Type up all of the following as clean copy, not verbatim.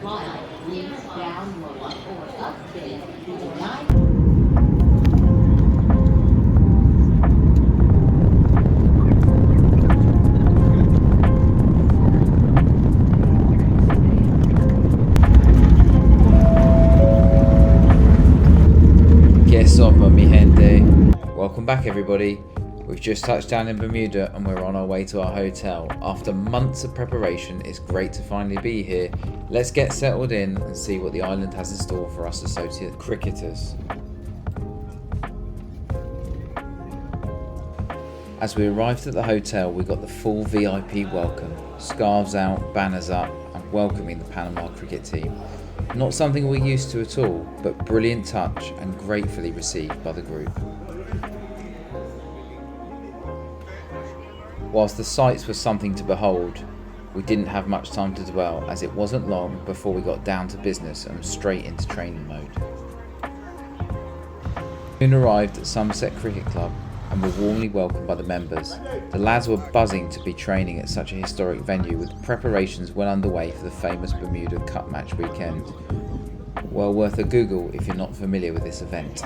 fly leads down low or up big to deny. Mi gente. Welcome back everybody. We've just touched down in Bermuda and we're on our way to our hotel. After months of preparation, it's great to finally be here. Let's get settled in and see what the island has in store for us associate cricketers. As we arrived at the hotel, we got the full VIP welcome, scarves out, banners up, and welcoming the Panama cricket team. Not something we're used to at all, but brilliant touch and gratefully received by the group. Whilst the sights were something to behold, we didn't have much time to dwell, as it wasn't long before we got down to business and straight into training mode. We soon arrived at Somerset Cricket Club and were warmly welcomed by the members. The lads were buzzing to be training at such a historic venue, with preparations well underway for the famous Bermuda Cup match weekend. Well worth a Google if you're not familiar with this event.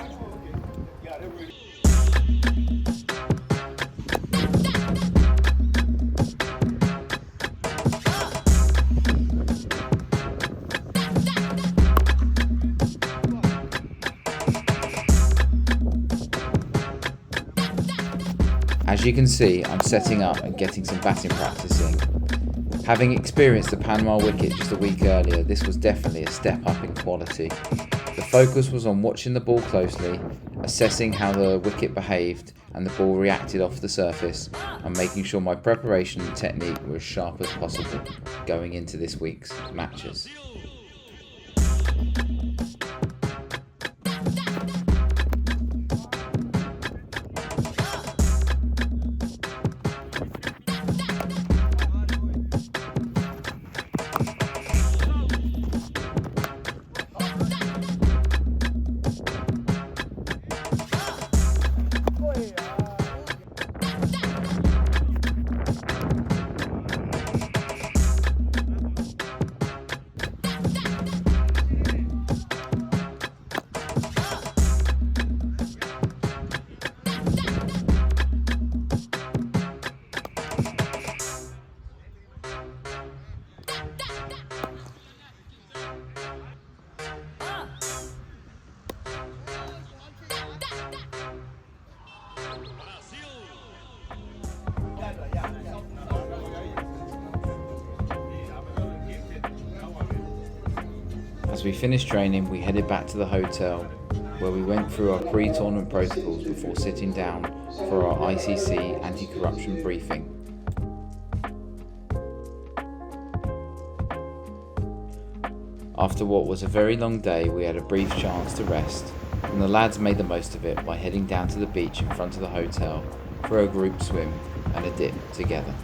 As you can see, I'm setting up and getting some batting practice in. Having experienced the Panama wicket just a week earlier, this was definitely a step up in quality. The focus was on watching the ball closely, assessing how the wicket behaved and the ball reacted off the surface, and making sure my preparation and technique were as sharp as possible going into this week's matches. As we finished training, we headed back to the hotel, where we went through our pre-tournament protocols before sitting down for our ICC anti-corruption briefing. After what was a very long day, we had a brief chance to rest, and the lads made the most of it by heading down to the beach in front of the hotel for a group swim and a dip together.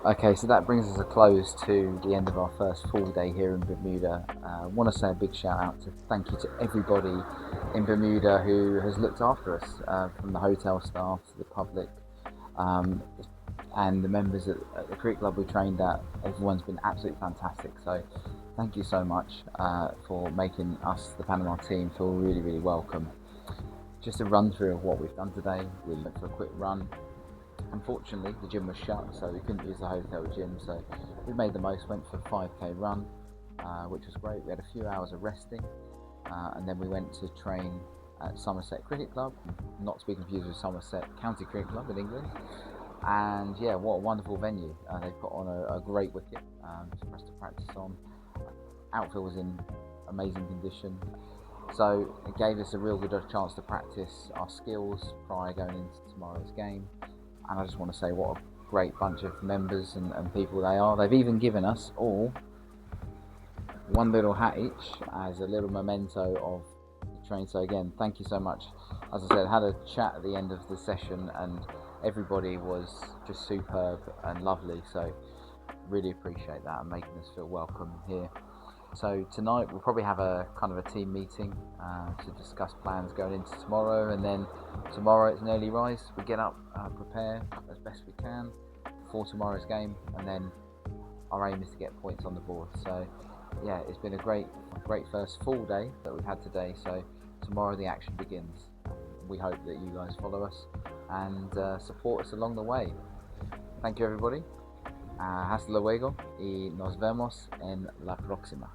Okay, so that brings us a close to the end of our first full day here in Bermuda. I want to say a big shout out thank you to everybody in Bermuda who has looked after us, from the hotel staff to the public, and the members at the cricket club we trained at. Everyone's been absolutely fantastic, so thank you so much for making us, the Panama team, feel really, really welcome. Just a run through of what we've done today. We went for a quick run. Unfortunately, the gym was shut, so we couldn't use the hotel gym, so we made the most, went for a 5k run, which was great. We had a few hours of resting, and then we went to train at Somerset Cricket Club, not to be confused with Somerset County Cricket Club in England. And yeah, what a wonderful venue. They put on a great wicket for us to practice on. Outfield was in amazing condition, so it gave us a real good chance to practice our skills prior going into tomorrow's game. And I just want to say what a great bunch of members and people they are. They've even given us all one little hat each as a little memento of the train. So again, thank you so much. As I said, I had a chat at the end of the session and everybody was just superb and lovely, so really appreciate that and making us feel welcome here. So tonight we'll probably have a kind of a team meeting to discuss plans going into tomorrow, and then tomorrow it's an early rise. We get up, prepare as best we can for tomorrow's game, and then our aim is to get points on the board. So yeah, it's been a great first full day that we've had today. So tomorrow the action begins. We hope that you guys follow us and support us along the way. Thank you everybody. Hasta luego y nos vemos en la próxima.